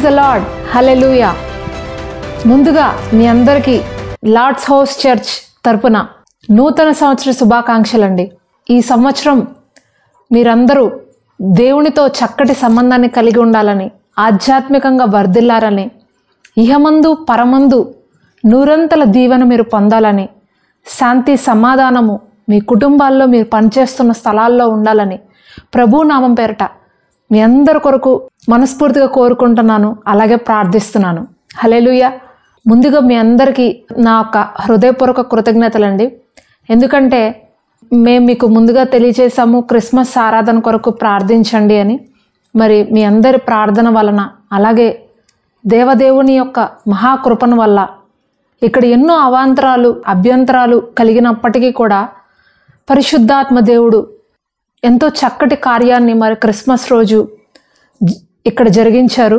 The lord, హల్లెలూయా. ముందుగా మీ అందరికీ Lord's house church తరపున నూతన సంవత్సర శుభాకాంక్షలండి. ఈ సంవత్సరం మీరందరూ దేవునితో చక్కటి సంబంధాన్ని కలిగి ఉండాలని, ఆధ్యాత్మికంగా వర్ధిల్లారని, ఇహమందు పరమందు నూరంతల దీవెన మీరు పొందాలని, శాంతి సమాధానము మీ కుటుంబాల్లో, మీరు పనిచేస్తున్న స్థలాల్లో ఉండాలని ప్రభు నామం పేరట మీ అందరి కొరకు మనస్ఫూర్తిగా కోరుకుంటున్నాను, అలాగే ప్రార్థిస్తున్నాను. హల్లెలూయా. ముందుగా మీ అందరికీ నా యొక్క హృదయపూర్వక కృతజ్ఞతలండి. ఎందుకంటే మేము మీకు ముందుగా తెలియజేసాము క్రిస్మస్ ఆరాధన కొరకు ప్రార్థించండి అని. మరి మీ అందరి ప్రార్థన వలన, అలాగే దేవదేవుని యొక్క మహాకృపణ వల్ల ఇక్కడ ఎన్నో అవాంతరాలు, అభ్యంతరాలు కలిగినప్పటికీ కూడా పరిశుద్ధాత్మ దేవుడు ఎంతో చక్కటి కార్యాన్ని మరి క్రిస్మస్ రోజు ఇక్కడ జరిగించారు.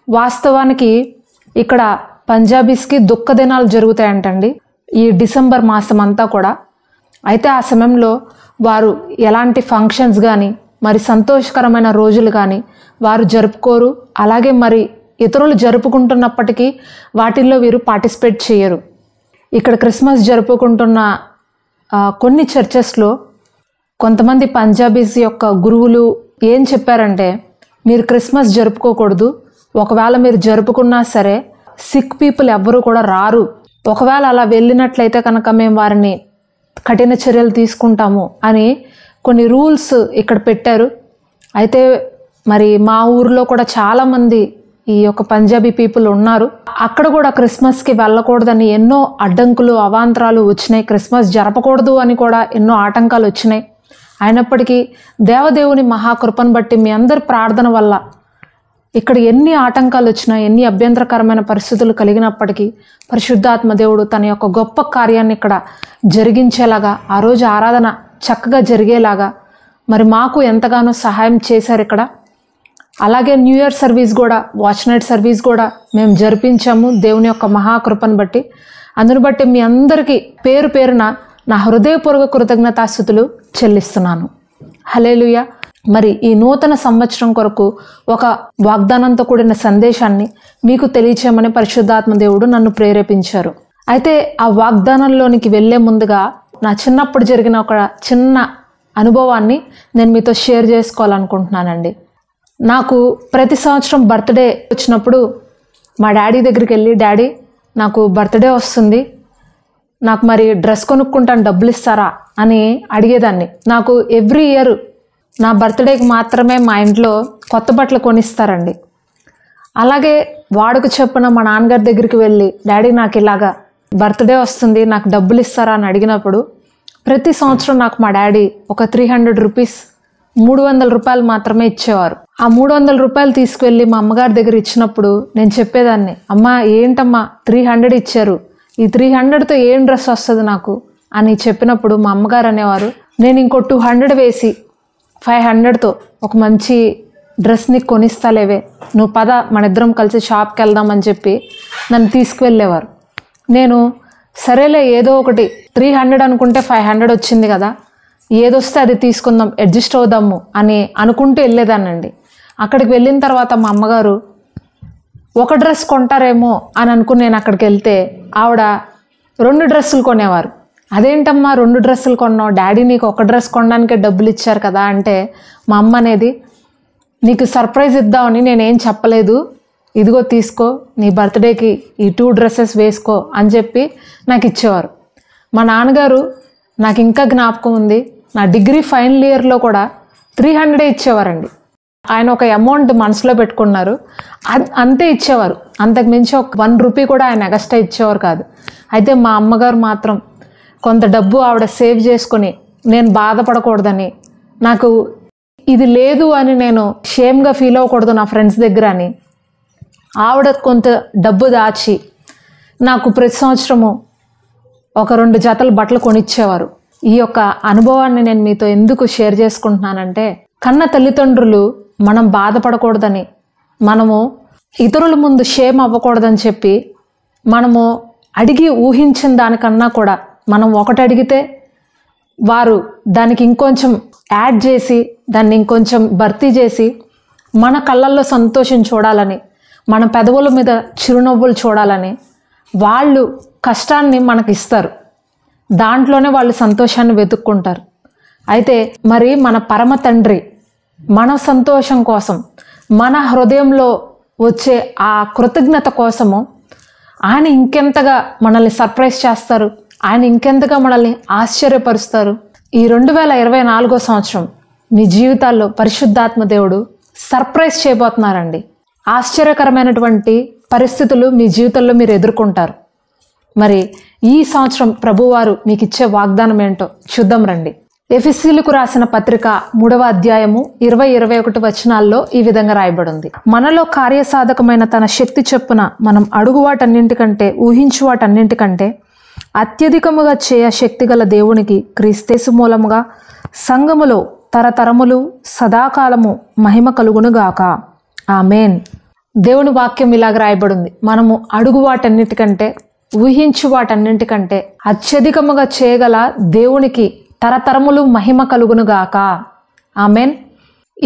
వాస్తవానికి ఇక్కడ పంజాబీస్కి దుఃఖ దినాలు జరుగుతాయంటండి ఈ డిసెంబర్ మాసం అంతా కూడా. అయితే ఆ సమయంలో వారు ఎలాంటి ఫంక్షన్స్ కానీ, మరి సంతోషకరమైన రోజులు కానీ వారు జరుపుకోరు. అలాగే మరి ఇతరులు జరుపుకుంటున్నప్పటికీ వాటిల్లో వీరు పార్టిసిపేట్ చేయరు. ఇక్కడ క్రిస్మస్ జరుపుకుంటున్న కొన్ని చర్చెస్లో కొంతమంది పంజాబీస్ యొక్క గురువులు ఏం చెప్పారంటే, మీరు క్రిస్మస్ జరుపుకోకూడదు, ఒకవేళ మీరు జరుపుకున్నా సరే సిక్ పీపుల్ ఎవ్వరూ కూడా రారు, ఒకవేళ అలా వెళ్ళినట్లయితే కనుక మేము వారిని కఠిన చర్యలు తీసుకుంటాము అని కొన్ని రూల్స్ ఇక్కడ పెట్టారు. అయితే మరి మా ఊరిలో కూడా చాలామంది ఈ యొక్క పంజాబీ పీపుల్ ఉన్నారు. అక్కడ కూడా క్రిస్మస్కి వెళ్ళకూడదని ఎన్నో అడ్డంకులు, అవాంతరాలు వచ్చినాయి. క్రిస్మస్ జరపకూడదు అని కూడా ఎన్నో ఆటంకాలు వచ్చినాయి. అయినప్పటికీ దేవదేవుని మహాకృపను బట్టి మీ అందరి ప్రార్థన వల్ల ఇక్కడ ఎన్ని ఆటంకాలు వచ్చినా, ఎన్ని అభ్యంతరకరమైన పరిస్థితులు కలిగినప్పటికీ పరిశుద్ధాత్మ దేవుడు తన యొక్క గొప్ప కార్యాన్ని ఇక్కడ జరిగించేలాగా, ఆ రోజు ఆరాధన చక్కగా జరిగేలాగా మరి మాకు ఎంతగానో సహాయం చేశారు ఇక్కడ. అలాగే న్యూ ఇయర్ సర్వీస్ కూడా, వాచ్ నైట్ సర్వీస్ కూడా మేము జరిపించాము దేవుని యొక్క మహాకృపను బట్టి. అందును బట్టి మీ అందరికీ పేరు పేరున నా హృదయపూర్వక కృతజ్ఞతాస్తుతులు చెల్లిస్తున్నాను. హల్లెలూయా. మరి ఈ నూతన సంవత్సరం కొరకు ఒక వాగ్దానంతో కూడిన సందేశాన్ని మీకు తెలియచేయమని పరిశుద్ధాత్మ దేవుడు నన్ను ప్రేరేపించారు. అయితే ఆ వాగ్దానంలోనికి వెళ్ళే ముందుగా నా చిన్నప్పుడు జరిగిన ఒక చిన్న అనుభవాన్ని నేను మీతో షేర్ చేసుకోవాలనుకుంటున్నానండి. నాకు ప్రతి సంవత్సరం బర్త్డే వచ్చినప్పుడు మా డాడీ దగ్గరికి వెళ్ళి, డాడీ నాకు బర్త్డే వస్తుంది, నాకు మరి డ్రెస్ కొనుక్కుంటాను, డబ్బులు ఇస్తారా అని అడిగేదాన్ని. నాకు ఎవ్రీ ఇయర్ నా బర్త్డేకి మాత్రమే మా ఇంట్లో కొత్త బట్టలు కొనిస్తారండి. అలాగే వాడుక చొప్పున మా నాన్నగారి దగ్గరికి వెళ్ళి, డాడీ నాకు ఇలాగా బర్త్డే వస్తుంది, నాకు డబ్బులు ఇస్తారా అని అడిగినప్పుడు ప్రతి సంవత్సరం నాకు మా డాడీ ఒక 300 రూపీస్, 300 రూపాయలు మాత్రమే ఇచ్చేవారు. ఆ 300 రూపాయలు తీసుకువెళ్ళి మా అమ్మగారి దగ్గర ఇచ్చినప్పుడు నేను చెప్పేదాన్ని, అమ్మ ఏంటమ్మా 300 ఇచ్చారు, ఈ 300తో ఏం డ్రెస్ వస్తుంది నాకు అని చెప్పినప్పుడు మా అమ్మగారు అనేవారు, నేను ఇంకో 200 వేసి 500తో ఒక మంచి డ్రెస్ని కొనిస్తాలేవే, నువ్వు పద మన ఇద్దరం కలిసి షాప్కి వెళ్దామని చెప్పి నన్ను తీసుకువెళ్ళేవారు. నేను సరేలే ఏదో ఒకటి 300 అనుకుంటే 500 వచ్చింది కదా, ఏదొస్తే అది తీసుకుందాం, అడ్జస్ట్ అవుదాము అని అనుకుంటూ వెళ్ళేదానండి. అక్కడికి వెళ్ళిన తర్వాత మా అమ్మగారు ఒక డ్రెస్ కొంటారేమో అని అనుకుని నేను అక్కడికి వెళ్తే ఆవిడ 2 డ్రెస్సులు కొనేవారు. అదేంటమ్మా 2 డ్రెస్సులు కొన్నావు, డాడీ నీకు ఒక డ్రెస్ కొనడానికే డబ్బులు ఇచ్చారు కదా అంటే మా అమ్మ అనేది, నీకు సర్ప్రైజ్ ఇద్దామని నేనేం చెప్పలేదు, ఇదిగో తీసుకో, నీ బర్త్డేకి ఈ 2 డ్రెస్సెస్ వేసుకో అని చెప్పి నాకు ఇచ్చేవారు. మా నాన్నగారు నాకు ఇంకా జ్ఞాపకం ఉంది, నా డిగ్రీ ఫైనల్ ఇయర్లో కూడా 300 ఇచ్చేవారండి. ఆయన ఒక అమౌంట్ మనసులో పెట్టుకున్నారు, అంతే ఇచ్చేవారు. అంతకు మించి ఒక 1 రూపీ కూడా ఆయన ఎగస్ట్రా ఇచ్చేవారు కాదు. అయితే మా అమ్మగారు మాత్రం కొంత డబ్బు ఆవిడ సేవ్ చేసుకొని, నేను బాధపడకూడదని, నాకు ఇది లేదు అని నేను షేమ్గా ఫీల్ అవ్వకూడదు నా ఫ్రెండ్స్ దగ్గర అని ఆవిడ కొంత డబ్బు దాచి నాకు ప్రతి సంవత్సరము ఒక 2 జతల బట్టలు కొనిచ్చేవారు. ఈ యొక్క అనుభవాన్ని నేను మీతో ఎందుకు షేర్ చేసుకుంటున్నానంటే, కన్న తల్లిదండ్రులు మనం బాధపడకూడదని, మనము ఇతరుల ముందు షేమ్ అవ్వకూడదని చెప్పి, మనము అడిగి ఊహించిన దానికన్నా కూడా మనం ఒకటి అడిగితే వారు దానికి ఇంకొంచెం యాడ్ చేసి, దాన్ని ఇంకొంచెం భర్తీ చేసి మన కళ్ళల్లో సంతోషం చూడాలని, మన పెదవుల మీద చిరునవ్వులు చూడాలని వాళ్ళు కష్టాన్ని మనకి ఇస్తారు. దాంట్లోనే వాళ్ళు సంతోషాన్ని వెతుక్కుంటారు. అయితే మరి మన పరమ తండ్రి మన సంతోషం కోసం, మన హృదయంలో వచ్చే ఆ కృతజ్ఞత కోసము ఆయన ఇంకెంతగా మనల్ని సర్ప్రైజ్ చేస్తారు, ఆయన ఇంకెంతగా మనల్ని ఆశ్చర్యపరుస్తారు. ఈ 2024 సంవత్సరం మీ జీవితాల్లో పరిశుద్ధాత్మ దేవుడు సర్ప్రైజ్ చేయబోతున్నారండి. ఆశ్చర్యకరమైనటువంటి పరిస్థితులు మీ జీవితంలో మీరు ఎదుర్కొంటారు. మరి ఈ సంవత్సరం ప్రభువారు మీకు ఇచ్చే వాగ్దానం ఏంటో చూద్దాం రండి. ఎఫెసీయులకు రాసిన పత్రిక 3వ అధ్యాయము 20-21 వచనాల్లో ఈ విధంగా రాయబడింది. మనలో కార్యసాధకమైన తన శక్తి చొప్పున మనం అడుగు వాటన్నింటికంటే, ఊహించు వాటన్నింటికంటే అత్యధికముగా చేయ శక్తిగల దేవునికి క్రీస్తేసు మూలముగా సంఘములో తరతరములు సదాకాలము మహిమ కలుగునుగాక. ఆమేన్. దేవుని వాక్యం ఇలాగ రాయబడింది. మనము అడుగు వాటన్నిటికంటే, ఊహించు వాటన్నింటికంటే అత్యధికముగా చేయగల దేవునికి తరతరములు మహిమ కలుగునుగాక. ఆమేన్.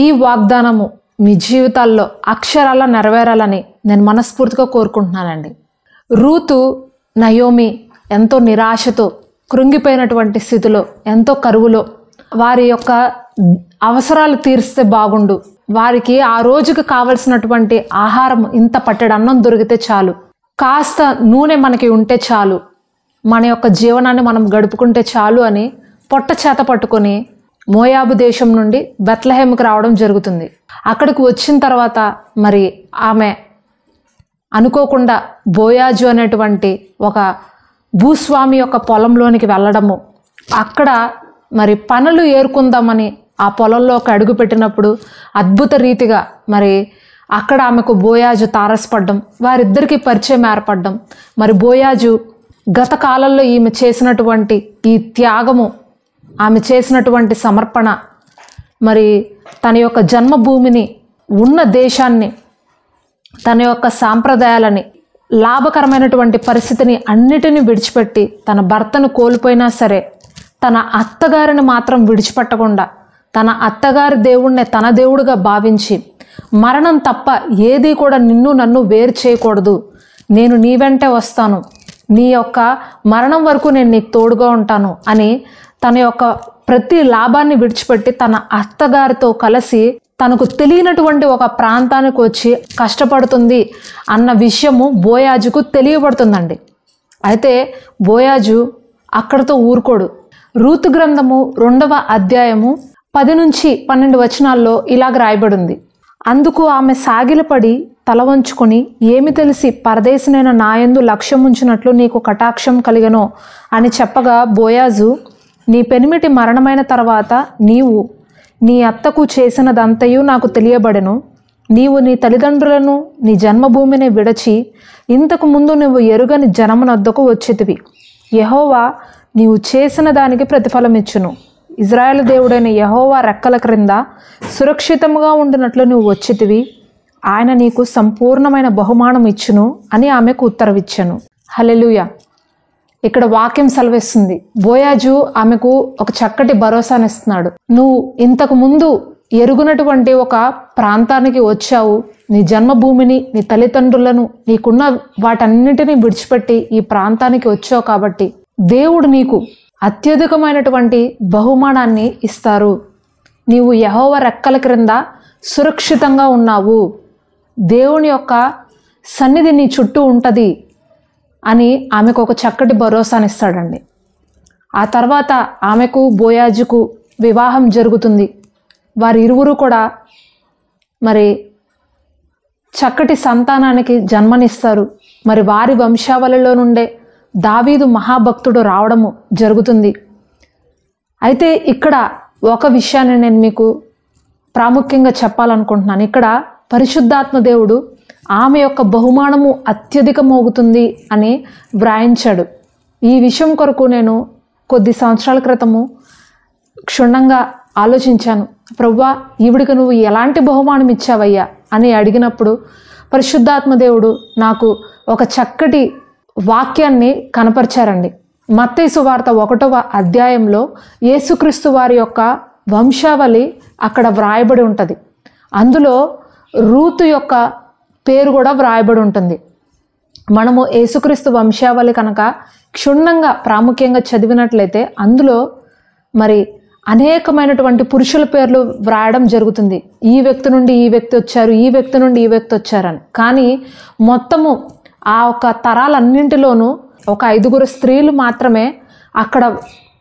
ఈ వాగ్దానము మీ జీవితాల్లో అక్షరాల నెరవేరాలని నేను మనస్ఫూర్తిగా కోరుకుంటున్నానండి. రూతు, నయోమి ఎంతో నిరాశతో, కృంగిపోయినటువంటి స్థితిలో, ఎంతో కరువులో, వారి యొక్క అవసరాలు తీరిస్తే బాగుండు, వారికి ఆ రోజుకి కావలసినటువంటి ఆహారం ఇంత పట్టెడు అన్నం దొరికితే చాలు, కాస్త నూనె మనకి ఉంటే చాలు, మన యొక్క జీవనాన్ని మనం గడుపుకుంటే చాలు అని పొట్ట చేత పట్టుకొని మోయాబు దేశం నుండి బెత్లెహేముకి రావడం జరుగుతుంది. అక్కడికి వచ్చిన తర్వాత మరి ఆమె అనుకోకుండా బోయాజు అనేటువంటి ఒక భూస్వామి యొక్క పొలంలోనికి వెళ్ళడము, అక్కడ మరి పనులు ఏరుకుందామని ఆ పొలంలోకి అడుగు పెట్టినప్పుడు అద్భుత రీతిగా మరి అక్కడ ఆమెకు బోయాజు తారసపడ్డం, వారిద్దరికీ పరిచయం ఏర్పడ్డం. మరి బోయాజు గత కాలంలో ఈమె చేసినటువంటి ఈ త్యాగము, ఆమె చేసినటువంటి సమర్పణ, మరి తన యొక్క జన్మభూమిని, ఉన్న దేశాన్ని, తన యొక్క సాంప్రదాయాలని, లాభకరమైనటువంటి పరిస్థితిని అన్నిటినీ విడిచిపెట్టి తన భర్తను కోల్పోయినా సరే తన అత్తగారిని మాత్రం విడిచిపెట్టకుండా తన అత్తగారి దేవుణ్ణి తన దేవుడుగా భావించి, మరణం తప్ప ఏది కూడా నిన్ను నన్ను వేరు చేయకూడదు, నేను నీ వెంటే వస్తాను, నీ యొక్క మరణం వరకు నేను నీకు తోడుగా ఉంటాను అని తన యొక్క ప్రతి లాభాన్ని విడిచిపెట్టి తన అత్తగారితో కలిసి తనకు తెలియనటువంటి ఒక ప్రాంతానికి వచ్చి కష్టపడుతుంది అన్న విషయము బోయాజుకు తెలియబడుతుందండి. అయితే బోయాజు అక్కడితో ఊరుకోడు. రూతు గ్రంథము 2వ అధ్యాయము 10-12 వచనాల్లో ఇలాగ రాయబడింది. అందుకు ఆమె సాగిలపడి తల వంచుకొని, ఏమి తెలిసి పరదేశినైన నాయందు లక్ష్యముంచినట్లు నీకు కటాక్షం కలిగనో అని చెప్పగా, బోయాజు, నీ పెనిమిటి మరణమైన తర్వాత నీవు నీ అత్తకు చేసినదంతయు నాకు తెలియబడెను. నీవు నీ తల్లిదండ్రులను, నీ జన్మభూమిని విడచి ఇంతకు ముందు నువ్వు ఎరుగని జనమునొద్దకు వచ్చేతివి. యెహోవా నీవు చేసిన దానికి ప్రతిఫలం ఇచ్చును. ఇజ్రాయేలు దేవుడైన యెహోవా రెక్కల క్రింద సురక్షితముగా ఉండినట్లు నువ్వు వచ్చేతివి. ఆయన నీకు సంపూర్ణమైన బహుమానం ఇచ్చును అని ఆమెకు ఉత్తరవిచ్చాను. హల్లెలూయా. ఇక్కడ వాక్యం సెలవిస్తుంది, బోయాజు ఆమెకు ఒక చక్కటి భరోసానిస్తున్నాడు. నువ్వు ఇంతకు ముందు ఎరుగునటువంటి ఒక ప్రాంతానికి వచ్చావు, నీ జన్మభూమిని, నీ తల్లిదండ్రులను, నీకున్న వాటన్నిటినీ విడిచిపెట్టి ఈ ప్రాంతానికి వచ్చావు కాబట్టి దేవుడు నీకు అత్యధికమైనటువంటి బహుమానాన్ని ఇస్తారు. నీవు యెహోవా రెక్కల క్రింద సురక్షితంగా ఉన్నావు, దేవుని యొక్క సన్నిధి నీ చుట్టూ ఉంటుంది అని ఆమెకు ఒక చక్కటి భరోసానిస్తాడండి. ఆ తర్వాత ఆమెకు బోయాజుకు వివాహం జరుగుతుంది. వారి ఇరువురు కూడా మరి చక్కటి సంతానానికి జన్మనిస్తారు. మరి వారి వంశావళిలో నుండే దావీదు మహాభక్తుడు రావడము జరుగుతుంది. అయితే ఇక్కడ ఒక విషయాన్ని నేను మీకు ప్రాముఖ్యంగా చెప్పాలనుకుంటున్నాను. ఇక్కడ పరిశుద్ధాత్మ దేవుడు ఆమె యొక్క బహుమానము అత్యధికమవుతుంది అని వ్రాయించాడు. ఈ విషయం కొరకు నేను కొద్ది సంవత్సరాల క్రితము క్షుణ్ణంగా ఆలోచించాను. ప్రభువా, ఈవిడికి నువ్వు ఎలాంటి బహుమానం ఇచ్చావయ్యా అని అడిగినప్పుడు పరిశుద్ధాత్మ దేవుడు నాకు ఒక చక్కటి వాక్యాన్ని కనపరిచారండి. మత్తయి సువార్త 1వ అధ్యాయంలో యేసుక్రీస్తు వారి యొక్క వంశావళి అక్కడ వ్రాయబడి ఉంటుంది. అందులో రూతు యొక్క పేరు కూడా వ్రాయబడి ఉంటుంది. మనము యేసుక్రీస్తు వంశావళి కనుక క్షుణ్ణంగా ప్రాముఖ్యంగా చదివినట్లయితే అందులో మరి అనేకమైనటువంటి పురుషుల పేర్లు వ్రాయడం జరుగుతుంది. ఈ వ్యక్తి నుండి ఈ వ్యక్తి వచ్చారు, ఈ వ్యక్తి నుండి ఈ వ్యక్తి వచ్చారని. కానీ మొత్తము ఆ ఒక తరాలన్నింటిలోనూ ఒక 5 స్త్రీలు మాత్రమే అక్కడ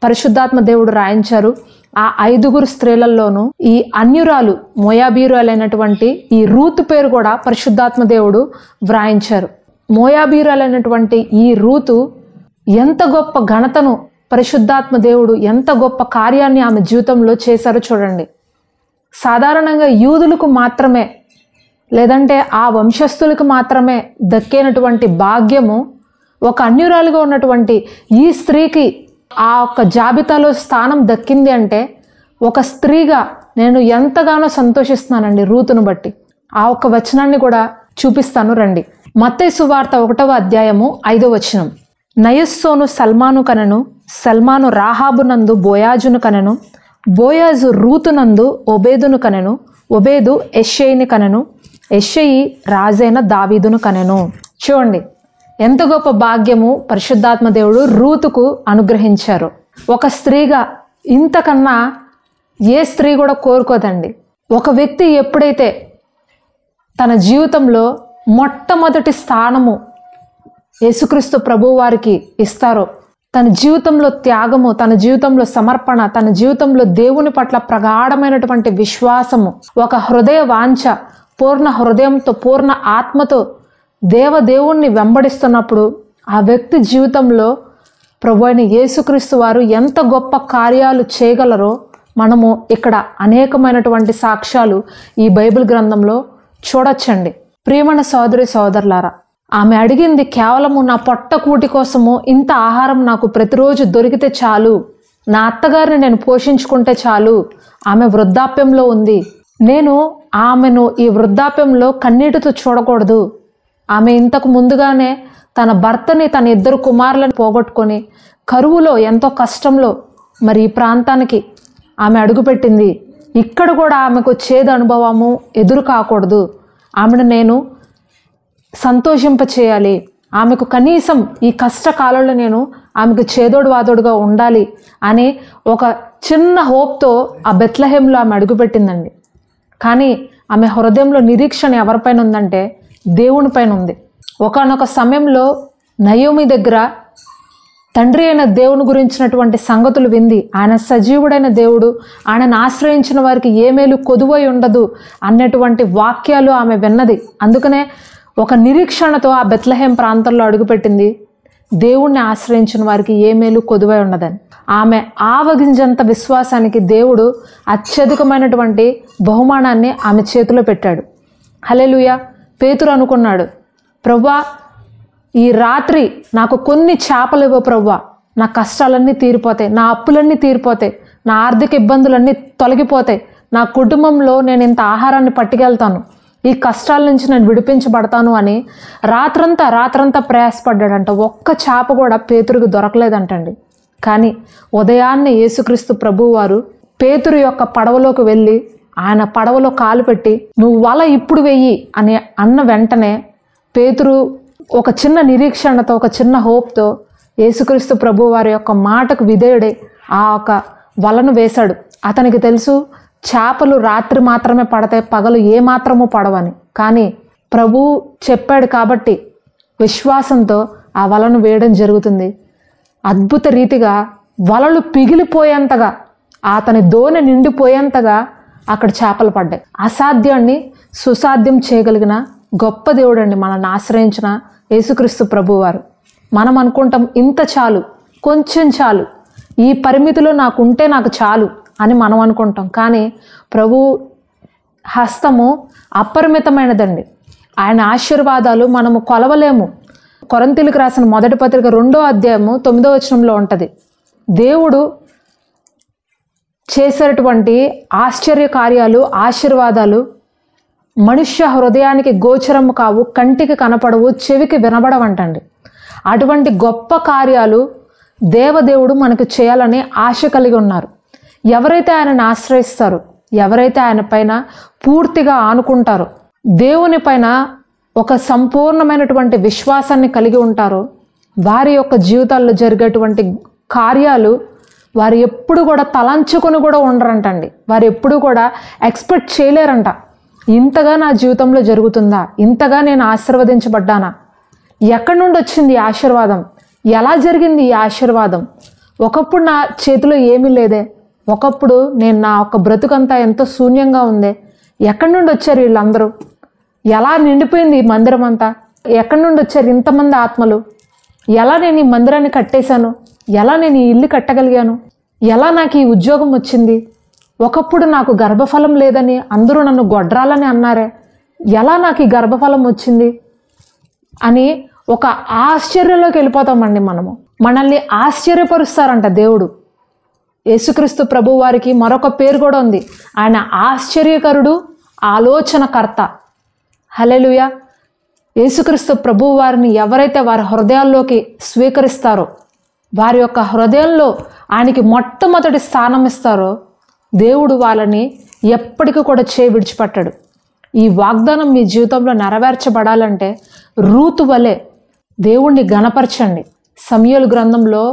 పరిశుద్ధాత్మ దేవుడు రాయించారు. ఆ 5 స్త్రీలలోనూ ఈ అన్యురాలు మోయాబీరాలైనటువంటి ఈ రూతు పేరు కూడా పరిశుద్ధాత్మ దేవుడు వ్రాయించారు. మోయాబీరాలైనటువంటి ఈ రూతు ఎంత గొప్ప ఘనతను పరిశుద్ధాత్మ దేవుడు ఎంత గొప్ప కార్యాన్ని ఆమె జీవితంలో చేశారో చూడండి. సాధారణంగా యూదులకు మాత్రమే లేదంటే ఆ వంశస్థులకు మాత్రమే దక్కేనటువంటి భాగ్యము ఒక అన్యురాలుగా ఉన్నటువంటి ఈ స్త్రీకి ఆ ఒక్క జాబితాలో స్థానం దక్కింది అంటే ఒక స్త్రీగా నేను ఎంతగానో సంతోషిస్తున్నానండి రూతును బట్టి. ఆ ఒక్క వచనాన్ని కూడా చూపిస్తాను రండి. మత్తయి సువార్త 1వ అధ్యాయము 5వ వచనం. నయస్సోను సల్మాను కనెను, సల్మాను రాహాబునందు బోయాజును కనెను, బోయాజు రూతునందు ఒబేదును కనెను, ఒబేదు యెష్షయిని కనెను, యెష్షయి రాజైన దావీదును కనెను. చూడండి ఎంత గొప్ప భాగ్యము పరిశుద్ధాత్మ దేవుడు రూతుకు అనుగ్రహించారు. ఒక స్త్రీగా ఇంతకన్నా ఏ స్త్రీ కూడా కోరుకోదండి. ఒక వ్యక్తి ఎప్పుడైతే తన జీవితంలో మొట్టమొదటి స్థానము యేసుక్రీస్తు ప్రభువు వారికి ఇస్తారో, తన జీవితంలో త్యాగము, తన జీవితంలో సమర్పణ, తన జీవితంలో దేవుని పట్ల ప్రగాఢమైనటువంటి విశ్వాసము, ఒక హృదయ వాంఛ, పూర్ణ హృదయంతో పూర్ణ ఆత్మతో దేవుణ్ణి వెంబడిస్తున్నప్పుడు ఆ వ్యక్తి జీవితంలో ప్రభు అయిన యేసుక్రీస్తు వారు ఎంత గొప్ప కార్యాలు చేయగలరో మనము ఇక్కడ అనేకమైనటువంటి సాక్ష్యాలు ఈ బైబిల్ గ్రంథంలో చూడొచ్చండి. ప్రియమైన సోదరి సోదరులారా, ఆమె అడిగింది కేవలము నా పొట్ట కూటి కోసము ఇంత ఆహారం నాకు ప్రతిరోజు దొరికితే చాలు, నా అత్తగారిని నేను పోషించుకుంటే చాలు. ఆమె వృద్ధాప్యంలో ఉంది, నేను ఆమెను ఈ వృద్ధాప్యంలో కన్నీటితో చూడకూడదు. ఆమె ఇంతకు ముందుగానే తన భర్తని, తన 2 కుమారులను పోగొట్టుకొని కరువులో ఎంతో కష్టంలో మరి ఈ ప్రాంతానికి ఆమె అడుగుపెట్టింది. ఇక్కడ కూడా ఆమెకు చేదు అనుభవము ఎదురు కాకూడదు, ఆమెను నేను సంతోషింపచేయాలి, ఆమెకు కనీసం ఈ కష్టకాలంలో నేను ఆమెకు చేదోడు వాదోడుగా ఉండాలి అని ఒక చిన్న హోప్తో ఆ బెత్లెహేంలో ఆమె అడుగుపెట్టిందండి. కానీ ఆమె హృదయంలో నిరీక్షణ ఎవరిపైన ఉందంటే దేవుని పైన ఉంది. ఒకానొక సమయంలో నయోమి దగ్గర తండ్రి అయిన దేవుని గురించినటువంటి సంగతులు వింది. ఆయన సజీవుడైన దేవుడు, ఆయనను ఆశ్రయించిన వారికి ఏ మేలు కొదువై ఉండదు అన్నటువంటి వాక్యాలు ఆమె విన్నది. అందుకనే ఒక నిరీక్షణతో ఆ బెత్లెహేం ప్రాంతంలో అడుగుపెట్టింది, దేవుణ్ణి ఆశ్రయించిన వారికి ఏ మేలు కొదువై ఉండదని. ఆమె ఆవగింజంత విశ్వాసానికి దేవుడు అత్యధికమైనటువంటి బహుమానాన్ని ఆమె చేతిలో పెట్టాడు. హల్లెలూయా. పేతురు అనుకున్నాడు, ప్రభువా ఈ రాత్రి నాకు కొన్ని చేపలు ఇవ్వ ప్రభువా, నా కష్టాలన్నీ తీరిపోతాయి, నా అప్పులన్నీ తీరిపోతాయి, నా ఆర్థిక ఇబ్బందులన్నీ తొలగిపోతాయి, నా కుటుంబంలో నేను ఇంత ఆహారాన్ని పట్టుకెళ్తాను, ఈ కష్టాల నుంచి నేను విడిపించబడతాను అని రాత్రంతా ప్రయాసపడ్డాడంట. ఒక్క చేప కూడా పేతురుకు దొరకలేదంటండి. కానీ ఉదయాన్నే యేసుక్రీస్తు ప్రభువు వారు పేతురు యొక్క పడవలోకి వెళ్ళి ఆయన పడవలో కాలు పెట్టి నువ్వు వల ఇప్పుడు వెయ్యి అని అన్న వెంటనే పేతురు ఒక చిన్న నిరీక్షణతో, ఒక చిన్న హోప్తో యేసుక్రీస్తు ప్రభువు వారి యొక్క మాటకు విధేయుడే ఆ ఒక వలను వేశాడు. అతనికి తెలుసు చేపలు రాత్రి మాత్రమే పడతాయి, పగలు ఏమాత్రము పడవని. కానీ ప్రభు చెప్పాడు కాబట్టి విశ్వాసంతో ఆ వలను వేయడం జరుగుతుంది. అద్భుత రీతిగా వలలు పిగిలిపోయేంతగా, అతని దోణి నిండిపోయేంతగా అక్కడ చేపలు పడ్డాయి. అసాధ్యాన్ని సుసాధ్యం చేయగలిగిన గొప్ప దేవుడు అండి మనల్ని ఆశ్రయించిన యేసుక్రీస్తు ప్రభువారు. మనం అనుకుంటాం ఇంత చాలు, కొంచెం చాలు, ఈ పరిమితిలో నాకుంటే నాకు చాలు అని మనం అనుకుంటాం. కానీ ప్రభు హస్తము అపరిమితమైనదండి. ఆయన ఆశీర్వాదాలు మనము కొలవలేము. కొరింథీయులకు రాసిన 1వ పత్రిక 2వ అధ్యాయము 9వ వచనంలో ఉంటుంది, దేవుడు చేసేటువంటి ఆశ్చర్య కార్యాలు, ఆశీర్వాదాలు మనుష్య హృదయానికి గోచరము కావు, కంటికి కనపడవు, చెవికి వినబడవంటండి. అటువంటి గొప్ప కార్యాలు దేవదేవుడు మనకు చేయాలని ఆశ కలిగి ఉన్నారు. ఎవరైతే ఆయనను ఆశ్రయిస్తారో, ఎవరైతే ఆయన పైన పూర్తిగా ఆనుకుంటారో, దేవుని పైన ఒక సంపూర్ణమైనటువంటి విశ్వాసాన్ని కలిగి ఉంటారో వారి యొక్క జీవితాల్లో జరిగేటువంటి కార్యాలు వారు ఎప్పుడు కూడా తలంచుకొని కూడా ఉండరంటండి. వారు ఎప్పుడు కూడా ఎక్స్పెక్ట్ చేయలేరంట, ఇంతగా నా జీవితంలో జరుగుతుందా, ఇంతగా నేను ఆశీర్వదించబడ్డానా, ఎక్కడి నుండి వచ్చింది ఈ ఆశీర్వాదం, ఎలా జరిగింది ఈ ఆశీర్వాదం, ఒకప్పుడు నా చేతిలో ఏమీ లేదే, ఒకప్పుడు నేను నా యొక్క బ్రతుకంతా ఎంతో శూన్యంగా ఉందే, ఎక్కడి నుండి వచ్చారు వీళ్ళందరూ, ఎలా నిండిపోయింది ఈ మందిరం అంతా, ఎక్కడి నుండి వచ్చారు ఇంతమంది ఆత్మలు, ఎలా నేను ఈ మందిరాన్ని కట్టేశాను, ఎలా నేను ఈ ఇల్లు కట్టగలిగాను, ఎలా నాకు ఈ ఉద్యోగం వచ్చింది, ఒకప్పుడు నాకు గర్భఫలం లేదని అందరూ నన్ను గొడ్రాలని అన్నారే, ఎలా నాకు ఈ గర్భఫలం వచ్చింది అని ఒక ఆశ్చర్యంలోకి వెళ్ళిపోతామండి. మనల్ని ఆశ్చర్యపరుస్తారంట దేవుడు. యేసుక్రీస్తు ప్రభు వారికి మరొక పేరు కూడా ఉంది, ఆయన ఆశ్చర్యకరుడు, ఆలోచనకర్త. హల్లెలూయా. యేసుక్రీస్తు ప్రభు వారిని ఎవరైతే వారి హృదయాల్లోకి స్వీకరిస్తారో, వారి యొక్క హృదయంలో ఆయనకి మొట్టమొదటి స్థానం ఇస్తారో, దేవుడు వాళ్ళని ఎప్పటికీ కూడా చేయి విడిచిపెట్టాడు. ఈ వాగ్దానం మీ జీవితంలో నెరవేర్చబడాలంటే రూతు వలె దేవుణ్ణి గణపరచండి. సమూయేలు గ్రంథంలో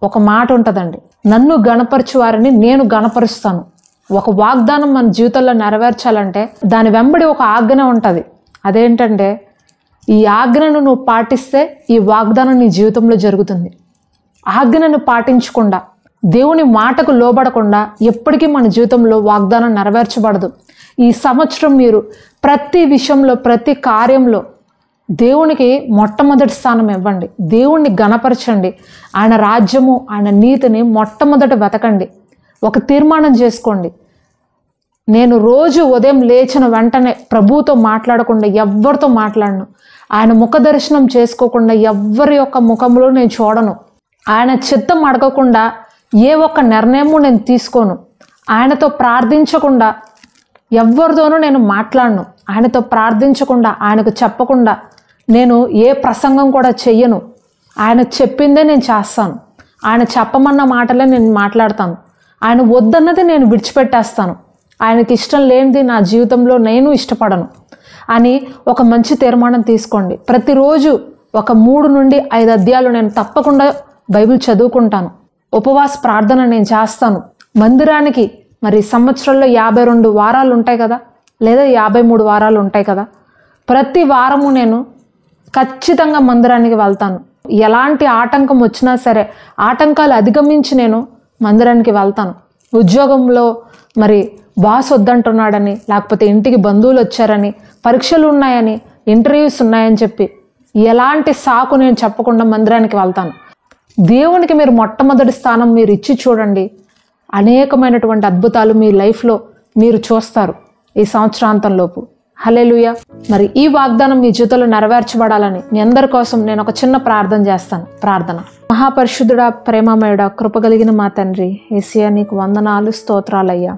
ఒక మాట ఉంటుందండి, నన్ను గణపరచు వారిని నేను గణపరుస్తాను. ఒక వాగ్దానం మన జీవితంలో నెరవేర్చాలంటే దాని వెంబడి ఒక ఆజ్ఞ ఉంటుంది. అదేంటంటే, ఈ ఆజ్ఞను నువ్వు పాటిస్తే ఈ వాగ్దానం నీ జీవితంలో జరుగుతుంది. ఆజ్ఞను పాటించకుండా, దేవుని మాటకు లోబడకుండా ఎప్పటికీ మన జీవితంలో వాగ్దానం నెరవేర్చబడదు. ఈ సంవత్సరం మీరు ప్రతి విషయంలో, ప్రతి కార్యంలో దేవునికి మొట్టమొదటి స్థానం ఇవ్వండి. దేవుణ్ణి గణపరచండి. ఆయన రాజ్యము, ఆయన నీతిని మొట్టమొదట వెతకండి. ఒక తీర్మానం చేసుకోండి, నేను రోజు ఉదయం లేచిన వెంటనే ప్రభువుతో మాట్లాడకుండా ఎవ్వరితో మాట్లాడను, ఆయన ముఖ దర్శనం చేసుకోకుండా ఎవ్వరి యొక్క ముఖంలో నేను చూడను, ఆయన చిత్తం అడగకుండా ఏ ఒక్క నిర్ణయము నేను తీసుకోను, ఆయనతో ప్రార్థించకుండా ఎవరితోనూ నేను మాట్లాడను, ఆయనతో ప్రార్థించకుండా, ఆయనకు చెప్పకుండా నేను ఏ ప్రసంగం కూడా చెయ్యను, ఆయన చెప్పిందే నేను చేస్తాను, ఆయన చెప్పమన్న మాటలే నేను మాట్లాడతాను, ఆయన వద్దన్నది నేను విడిచిపెట్టేస్తాను, ఆయనకి ఇష్టం లేనిది నా జీవితంలో నేను ఇష్టపడను అని ఒక మంచి తీర్మానం తీసుకోండి. ప్రతిరోజు ఒక 3 నుండి 5 అధ్యాయాలు నేను తప్పకుండా బైబిల్ చదువుకుంటాను. ఉపవాస ప్రార్థన నేను చేస్తాను. మందిరానికి మరి సంవత్సరంలో 52 వారాలు ఉంటాయి కదా, లేదా 53 వారాలు ఉంటాయి కదా, ప్రతి వారము నేను ఖచ్చితంగా మందిరానికి వెళ్తాను. ఎలాంటి ఆటంకం వచ్చినా సరే ఆటంకాలు అధిగమించి నేను మందిరానికి వెళ్తాను. ఉద్యోగంలో మరి బాస్ వద్దంటున్నాడని, లేకపోతే ఇంటికి బంధువులు వచ్చారని, పరీక్షలు ఉన్నాయని, ఇంటర్వ్యూస్ ఉన్నాయని చెప్పి ఎలాంటి సాకు నేను చెప్పకుండా మందిరానికి వెళ్తాను. దేవునికి మీరు మొట్టమొదటి స్థానం మీరు ఇచ్చి చూడండి, అనేకమైనటువంటి అద్భుతాలు మీ లైఫ్లో మీరు చూస్తారు ఈ సంవత్సరాంతంలోపు. హల్లెలూయా. మరి ఈ వాగ్దానం మీ జీవితంలో నెరవేర్చబడాలని మీ అందరి కోసం నేను ఒక చిన్న ప్రార్థన చేస్తాను. ప్రార్థన. మహాపరిశుద్ధుడా, ప్రేమమయుడా, కృపగలిగిన మా తండ్రి యేసయ్యా, నీకు వందనాలు, స్తోత్రాలయ్యా.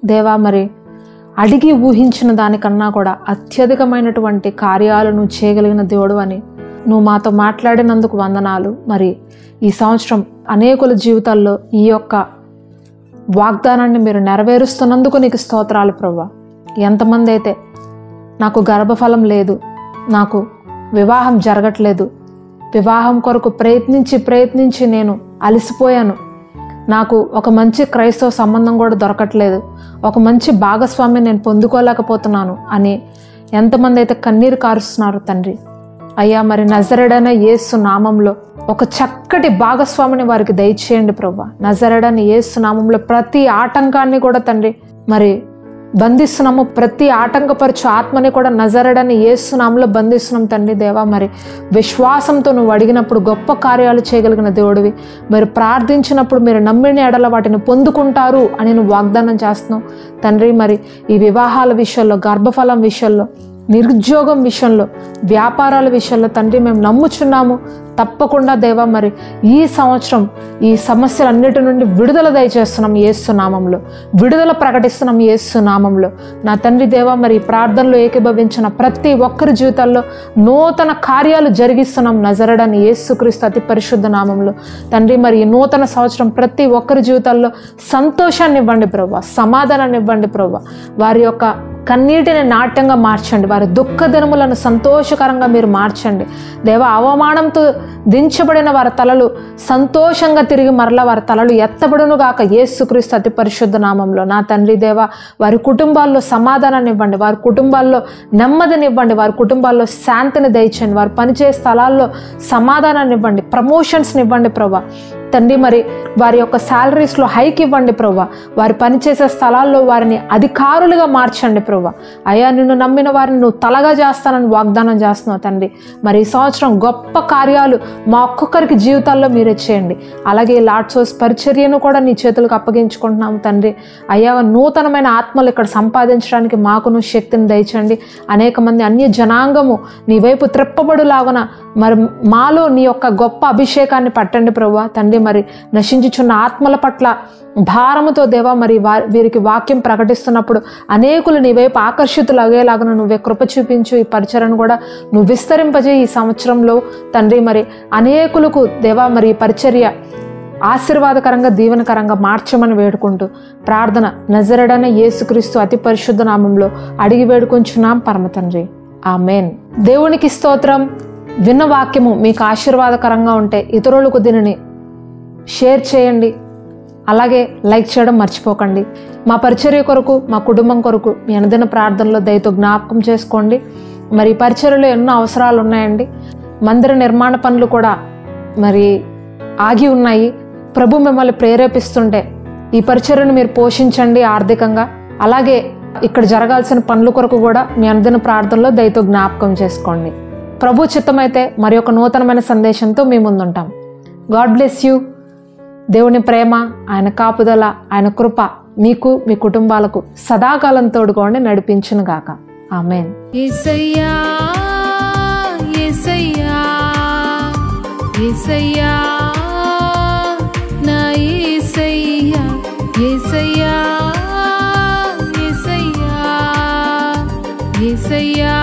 దేవా, మరి అడిగి ఊహించిన దానికన్నా కూడా అత్యధికమైనటువంటి కార్యాలను చేయగలిగిన దేవుడు అని నువ్వు మాతో మాట్లాడినందుకు వందనాలు. మరి ఈ సంవత్సరం అనేకుల జీవితాల్లో ఈ యొక్క వాగ్దానాన్ని మీరు నెరవేరుస్తున్నందుకు నీకు స్తోత్రాలు ప్రభువా. ఎంతమంది అయితే నాకు గర్భఫలం లేదు, నాకు వివాహం జరగట్లేదు, వివాహం కొరకు ప్రయత్నించి నేను అలసిపోయాను, నాకు ఒక మంచి క్రైస్తవ సంబంధం కూడా దొరకట్లేదు, ఒక మంచి భాగస్వామ్యం నేను పొందుకోలేకపోతున్నాను అని ఎంతమంది అయితే కన్నీరు కారుస్తున్నారు తండ్రి. అయ్యా, మరి నజరేయుడైన యేసు నామంలో ఒక చక్కటి భాగస్వామిని వారికి దయచేయండి ప్రభువా. నజరేయుడైన యేసు నామంలో ప్రతి ఆటంకాన్ని కూడా తండ్రి మరి బంధిస్తున్నాము, ప్రతి ఆటంకపరచు ఆత్మని కూడా నజరేయుడైన యేసు నామంలో బంధిస్తున్నాం తండ్రి. దేవా, మరి విశ్వాసంతో నువ్వు అడిగినప్పుడు గొప్ప కార్యాలు చేయగలిగిన దేవుడివి. మరి ప్రార్థించినప్పుడు మీరు నమ్మిన ఎడల వాటిని పొందుకుంటారు అని నువ్వు వాగ్దానం చేస్తున్నావు తండ్రి. మరి ఈ వివాహాల విషయంలో, గర్భఫలం విషయంలో, నిరుద్యోగం విషయంలో, వ్యాపారాల విషయంలో తండ్రి మేము నమ్ముచున్నాము. తప్పకుండా దేవా మరి ఈ సంవత్సరం ఈ సమస్యలన్నిటి నుండి విడుదల దయచేస్తున్నాం యేసు నామంలో, విడుదల ప్రకటిస్తున్నాం యేసు నామంలో. నా తండ్రి దేవా మరి ఈ ప్రార్థనలో ఏకీభవించిన ప్రతి ఒక్కరి జీవితాల్లో నూతన కార్యాలు జరిగిస్తున్నాం నజరేయుడైన యేసుక్రీస్తు అతి పరిశుద్ధ నామంలో. తండ్రి మరి ఈ నూతన సంవత్సరం ప్రతి ఒక్కరి జీవితాల్లో సంతోషాన్ని ఇవ్వండి ప్రభువా, సమాధానాన్ని ఇవ్వండి ప్రభువా. వారి యొక్క కన్నీటిని నాట్యంగా మార్చండి, వారి దుఃఖ దినములను సంతోషకరంగా మీరు మార్చండి దేవా. అవమానంతో దించబడిన వారి తలలు సంతోషంగా తిరిగి మరలా వారి తలలు ఎత్తబడును గాక యేసుక్రీస్తు అతి పరిశుద్ధ నామంలో. నా తండ్రి దేవా వారి కుటుంబాల్లో సమాధానాన్ని ఇవ్వండి, వారి కుటుంబాల్లో నెమ్మదిని ఇవ్వండి, వారి కుటుంబాల్లో శాంతిని దయచేయండి, వారు పనిచేసే స్థలాల్లో సమాధానాన్ని ఇవ్వండి, ప్రమోషన్స్ని ఇవ్వండి ప్రభా. తండ్రి మరి వారి యొక్క శాలరీస్లో హైక్ ఇవ్వండి ప్రభా. వారు పనిచేసే స్థలాల్లో వారిని అధికారులుగా మార్చండి ప్రభా. అయ్యా నిన్ను నమ్మిన వారిని నువ్వు తలగా చేస్తానని వాగ్దానం చేస్తున్నావు తండ్రి. మరి ఈ సంవత్సరం గొప్ప కార్యాలు మా ఒక్కొక్కరికి జీవితాల్లో మీరే చేయండి. అలాగే లార్డ్స్ హౌస్ పరిచర్యను కూడా నీ చేతులకు అప్పగించుకుంటున్నాము తండ్రి. అయ్యా నూతనమైన ఆత్మలు ఇక్కడ సంపాదించడానికి మాకును శక్తిని దయచండి. అనేక మంది అన్య జనాంగము నీ వైపు త్రిప్పబడులాగున మరి మాలో నీ యొక్క గొప్ప అభిషేకాన్ని పట్టండి ప్రభా. తండ్రి మరి నశించుచున్న ఆత్మల పట్ల భారముతో దేవా మరి వీరికి వాక్యం ప్రకటిస్తున్నప్పుడు అనేకులు నీ వైపు ఆకర్షితులు అయ్యేలాగా నువ్వే కృప చూపించు. ఈ పరిచర్యను కూడా నువ్వు విస్తరింపజేయి ఈ సంవత్సరంలో తండ్రి. మరి అనేకులకు దేవా మరి ఈ పరిచర్య ఆశీర్వాదకరంగా దీవెనకరంగా మార్చమని వేడుకుంటూ ప్రార్థన నజరేయుడైన యేసుక్రీస్తు అతి పరిశుద్ధ నామంలో అడిగి వేడుకొంచున్నాం పరమ తండ్రి, ఆమేన్. దేవునికి స్తోత్రం. విన్న వాక్యము మీకు ఆశీర్వాదకరంగా ఉంటే ఇతరులకు దీనిని షేర్ చేయండి, అలాగే లైక్ చేయడం మర్చిపోకండి. మా పరిచర్య కొరకు మా కుటుంబం కొరకు మీ అనుదిన ప్రార్థనలో దయతో జ్ఞాపకం చేసుకోండి. మరి ఈ పరిచర్యలో ఎన్నో అవసరాలు ఉన్నాయండి. మందిర నిర్మాణ పనులు కూడా మరి ఆగి ఉన్నాయి. ప్రభు మిమ్మల్ని ప్రేరేపిస్తుంటే ఈ పరిచర్యను మీరు పోషించండి ఆర్థికంగా. అలాగే ఇక్కడ జరగాల్సిన పనుల కొరకు కూడా మీ అనుదిన ప్రార్థనలో దయతో జ్ఞాపకం చేసుకోండి. ప్రభు చిత్తమైతే మరి ఒక నూతనమైన సందేశంతో మీ ముందుంటాం. God bless you. దేవుని ప్రేమ, ఆయన కాపుదల, ఆయన కృప మీకు మీ కుటుంబాలకు సదాకాలం తోడుకోండి, నడిపించును గాక. ఆమేన్. యేసయ్యా యేసయ్యా యేసయ్యా నా యేసయ్యా యేసయ్యా యేసయ్యా యేసయ్యా